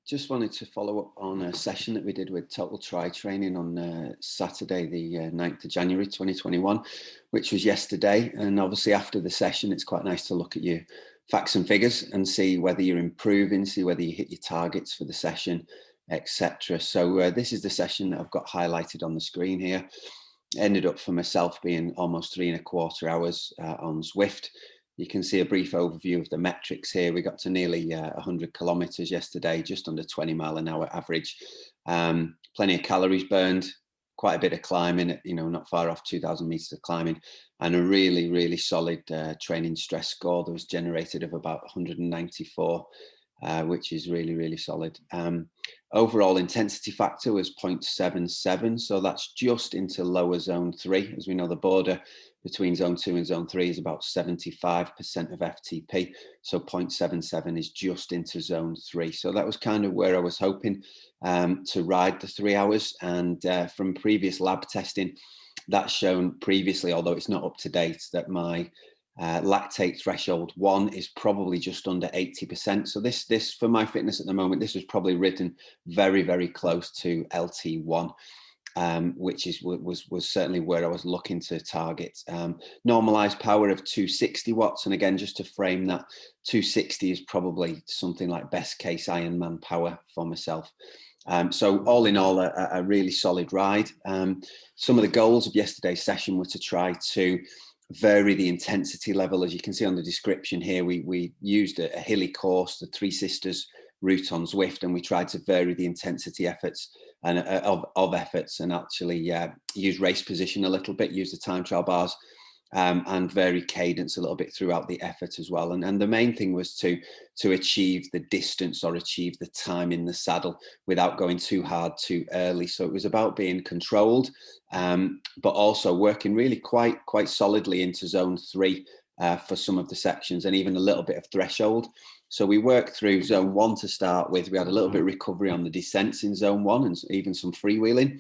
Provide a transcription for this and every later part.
Just wanted to follow up on a session that we did with Total Try Training on Saturday, the 9th of January 2021, which was yesterday. And obviously after the session, it's quite nice to look at your facts and figures and see whether you're improving, see whether you hit your targets for the session, etc. So this is the session that I've got highlighted on the screen here. Ended up for myself being almost 3.25 hours on Zwift. You can see a brief overview of the metrics here. We got to nearly 100 kilometers yesterday, just under 20 mile an hour average. Plenty of calories burned, quite a bit of climbing, not far off 2,000 meters of climbing, and a really, really solid training stress score that was generated of about 194, which is really, really solid. Overall intensity factor was 0.77, so that's just into lower zone 3. As we know, the border between zone 2 and zone 3 is about 75% of FTP, so 0.77 is just into zone 3. So that was kind of where I was hoping to ride the 3 hours, and from previous lab testing, that's shown previously, although it's not up to date, that my lactate threshold 1 is probably just under 80%. So this for my fitness at the moment, this was probably written very, very close to LT1, which was certainly where I was looking to target. Normalized power of 260 watts, and again, just to frame that, 260 is probably something like best case Ironman power for myself. So all in all, a really solid ride. Some of the goals of yesterday's session were to try to vary the intensity level. As you can see on the description here, we used a hilly course, the Three Sisters route on Zwift, and we tried to vary the intensity efforts and of efforts, and actually use race position a little bit, use the time trial bars, and vary cadence a little bit throughout the effort as well. And the main thing was to achieve the distance or achieve the time in the saddle without going too hard too early. So it was about being controlled, but also working really quite solidly into zone 3 for some of the sections, and even a little bit of threshold. So we worked through zone 1 to start with. We had a little bit of recovery on the descents in zone 1 and even some freewheeling,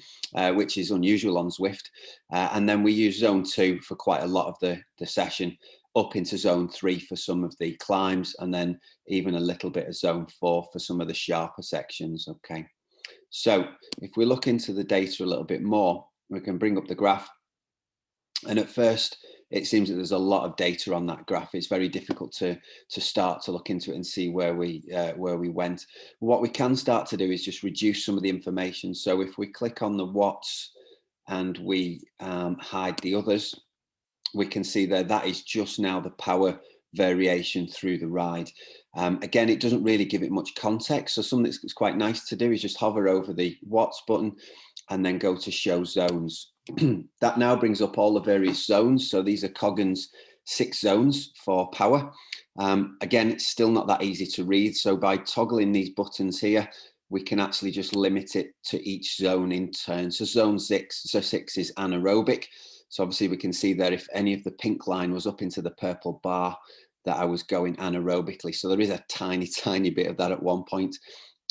which is unusual on Zwift. And then we used zone 2 for quite a lot of the session, up into zone 3 for some of the climbs, and then even a little bit of zone 4 for some of the sharper sections. Okay. So if we look into the data a little bit more, we can bring up the graph. And at first, it seems that there's a lot of data on that graph. It's very difficult to start to look into it and see where we went. What we can start to do is just reduce some of the information. So if we click on the watts and we hide the others, we can see that is just now the power variation through the ride. Again, it doesn't really give it much context. So something that's quite nice to do is just hover over the watts button and then go to show zones. That now brings up all the various zones. So these are Coggan's 6 zones for power. Again, it's still not that easy to read. So by toggling these buttons here, we can actually just limit it to each zone in turn. So zone 6, so 6 is anaerobic. So obviously we can see that if any of the pink line was up into the purple bar, that I was going anaerobically. So there is a tiny, tiny bit of that at one point.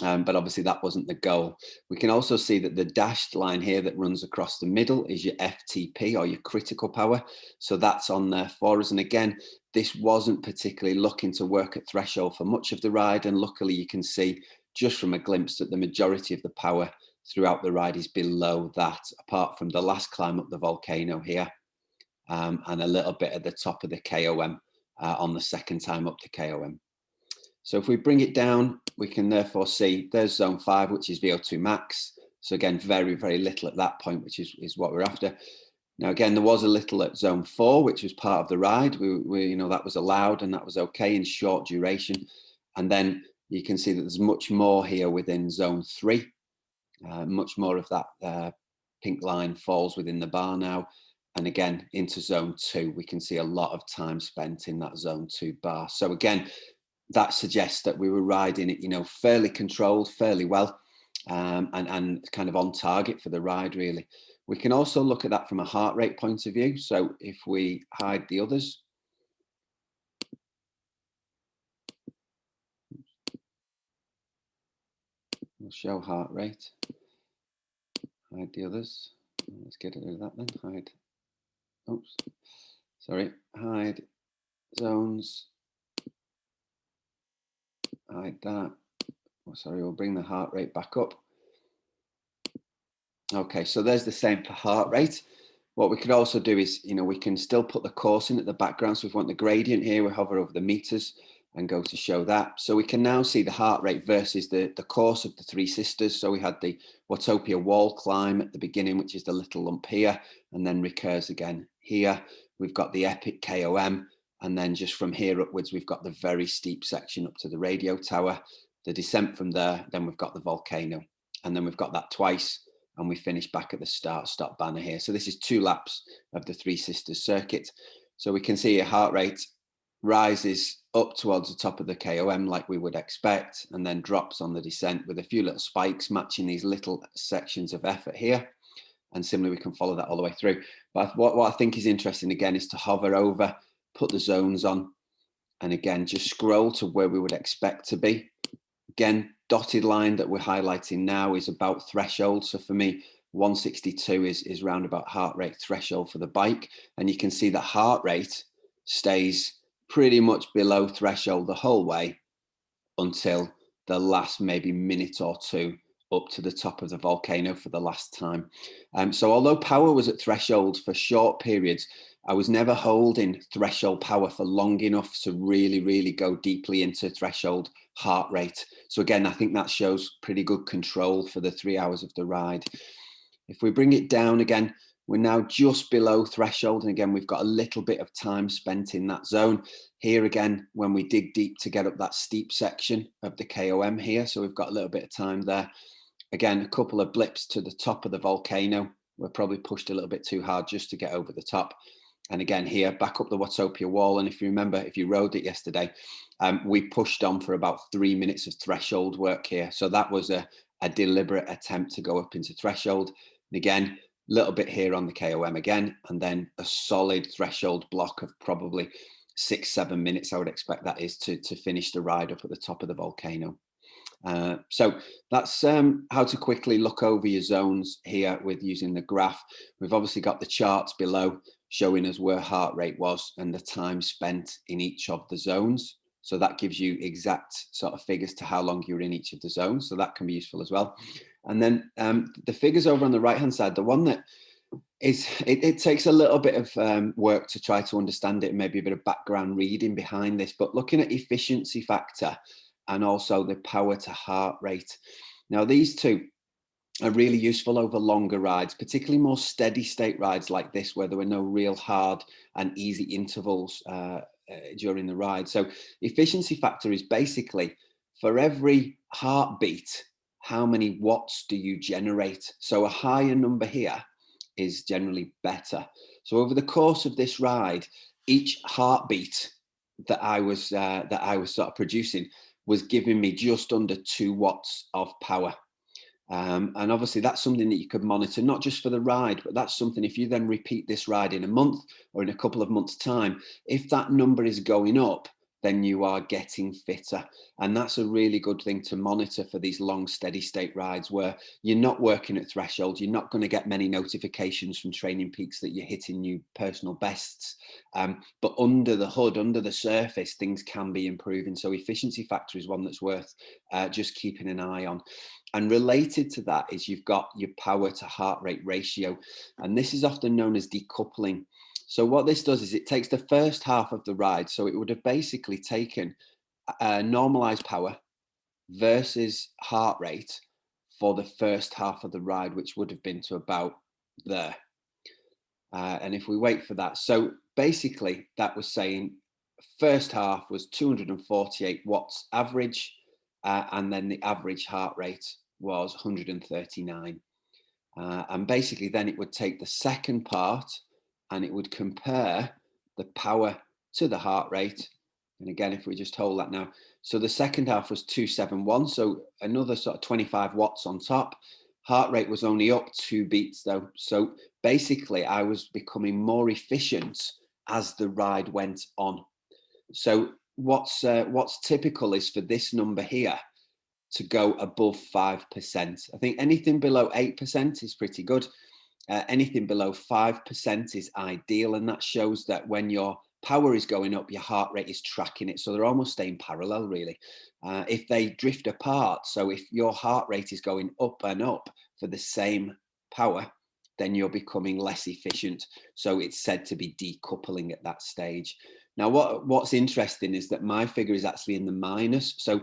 But obviously that wasn't the goal. We can also see that the dashed line here that runs across the middle is your FTP, or your critical power. So that's on there for us. And again, this wasn't particularly looking to work at threshold for much of the ride. And luckily you can see just from a glimpse that the majority of the power throughout the ride is below that, apart from the last climb up the volcano here, and a little bit at the top of the KOM on the second time up the KOM. So if we bring it down, we can therefore see there's zone 5, which is VO2 max. So again, very, very little at that point, which is what we're after. Now, again, there was a little at zone 4, which was part of the ride. We that was allowed and that was okay in short duration. And then you can see that there's much more here within zone 3. Much more of that pink line falls within the bar now. And again, into zone 2, we can see a lot of time spent in that zone 2 bar. So again, that suggests that we were riding it, fairly controlled, fairly well, and kind of on target for the ride, really. We can also look at that from a heart rate point of view. So if we hide the others, we'll show heart rate. Hide the others. Let's get rid of that then. Hide. Oops. Sorry. Hide zones. Hide that. sorry, we'll bring the heart rate back up. Okay, so there's the same for heart rate. What we could also do is, we can still put the course in at the background. So if we want the gradient here, we hover over the meters and go to show that. So we can now see the heart rate versus the course of the Three Sisters. So we had the Watopia wall climb at the beginning, which is the little lump here, and then recurs again here. We've got the epic KOM, and then just from here upwards, we've got the very steep section up to the radio tower, the descent from there, then we've got the volcano, and then we've got that twice, and we finish back at the stop banner here. So this is 2 laps of the Three Sisters circuit. So we can see a heart rate rises up towards the top of the KOM like we would expect, and then drops on the descent with a few little spikes matching these little sections of effort here. And similarly, we can follow that all the way through. But what I think is interesting again is to hover over, put the zones on, and again, just scroll to where we would expect to be. Again, dotted line that we're highlighting now is about threshold. So for me, 162 is round about heart rate threshold for the bike. And you can see that heart rate stays pretty much below threshold the whole way until the last maybe minute or two up to the top of the volcano for the last time. So although power was at threshold for short periods, I was never holding threshold power for long enough to really, really go deeply into threshold heart rate. So again, I think that shows pretty good control for the 3 hours of the ride. If we bring it down again, we're now just below threshold. And again, we've got a little bit of time spent in that zone. Here again, when we dig deep to get up that steep section of the KOM here. So we've got a little bit of time there. Again, a couple of blips to the top of the volcano. We're probably pushed a little bit too hard just to get over the top. And again, here, back up the Watopia wall. And if you remember, if you rode it yesterday, we pushed on for about 3 minutes of threshold work here. So that was a deliberate attempt to go up into threshold. And again, a little bit here on the KOM again, and then a solid threshold block of probably 6-7 minutes. I would expect that is to finish the ride up at the top of the volcano. So that's how to quickly look over your zones here with using the graph. We've obviously got the charts below showing us where heart rate was and the time spent in each of the zones. So that gives you exact sort of figures to how long you're in each of the zones. So that can be useful as well. And then the figures over on the right-hand side, the one that is, it takes a little bit of work to try to understand it and maybe a bit of background reading behind this, but looking at efficiency factor and also the power to heart rate. Now, these two are really useful over longer rides, particularly more steady state rides like this, where there were no real hard and easy intervals during the ride. So efficiency factor is basically for every heartbeat, how many watts do you generate? So a higher number here is generally better. So over the course of this ride, each heartbeat that I was sort of producing was giving me just under 2 watts of power. And obviously that's something that you could monitor, not just for the ride, but that's something if you then repeat this ride in a month or in a couple of months' time, if that number is going up, then you are getting fitter. And that's a really good thing to monitor for these long steady state rides where you're not working at thresholds. You're not going to get many notifications from Training Peaks that you're hitting new personal bests. But under the hood, under the surface, things can be improving. So efficiency factor is one that's worth just keeping an eye on. And related to that is you've got your power to heart rate ratio. And this is often known as decoupling. So what this does is it takes the first half of the ride. So it would have basically taken normalized power versus heart rate for the first half of the ride, which would have been to about there. And if we wait for that, so basically that was saying first half was 248 watts average, and then the average heart rate was 139. And basically then it would take the second part and it would compare the power to the heart rate. And again, if we just hold that now, so the second half was 271, so another sort of 25 watts on top. Heart rate was only up 2 beats though. So basically I was becoming more efficient as the ride went on. So what's typical is for this number here to go above 5%. I think anything below 8% is pretty good. Anything below 5% is ideal. And that shows that when you're power is going up, your heart rate is tracking it. So they're almost staying parallel, really. If they drift apart, so if your heart rate is going up and up for the same power, then you're becoming less efficient. So it's said to be decoupling at that stage. Now, what's interesting is that my figure is actually in the minus. So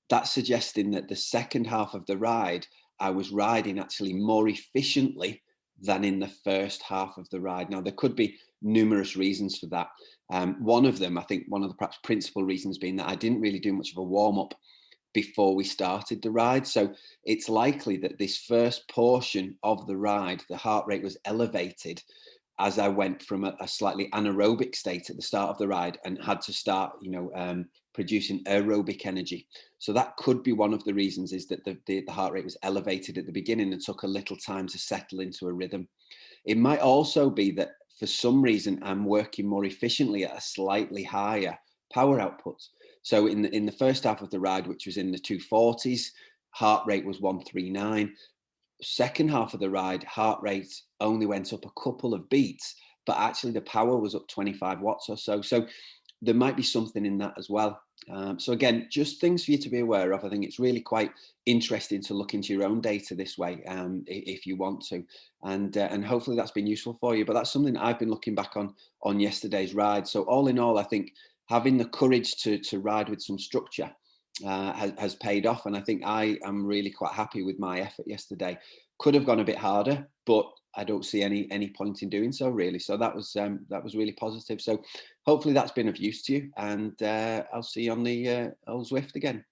that's suggesting that the second half of the ride, I was riding actually more efficiently than in the first half of the ride. Now, there could be numerous reasons for that. One of them, I think one of the perhaps principal reasons being that I didn't really do much of a warm up before we started the ride. So it's likely that this first portion of the ride, the heart rate was elevated as I went from a slightly anaerobic state at the start of the ride and had to start, producing aerobic energy. So that could be one of the reasons, is that the heart rate was elevated at the beginning and took a little time to settle into a rhythm. It might also be that for some reason I'm working more efficiently at a slightly higher power output. So in the first half of the ride, which was in the 240s, heart rate was 139. Second half of the ride, heart rate only went up a couple of beats, but actually the power was up 25 watts or so. So there might be something in that as well. So again, just things for you to be aware of. I think it's really quite interesting to look into your own data this way, if you want to, and hopefully that's been useful for you. But that's something I've been looking back on yesterday's ride. So all in all, I think having the courage to ride with some structure has paid off, and I think I am really quite happy with my effort yesterday. Could have gone a bit harder, but I don't see any point in doing so, really. So that was really positive. So hopefully that's been of use to you, and I'll see you on the old Zwift again.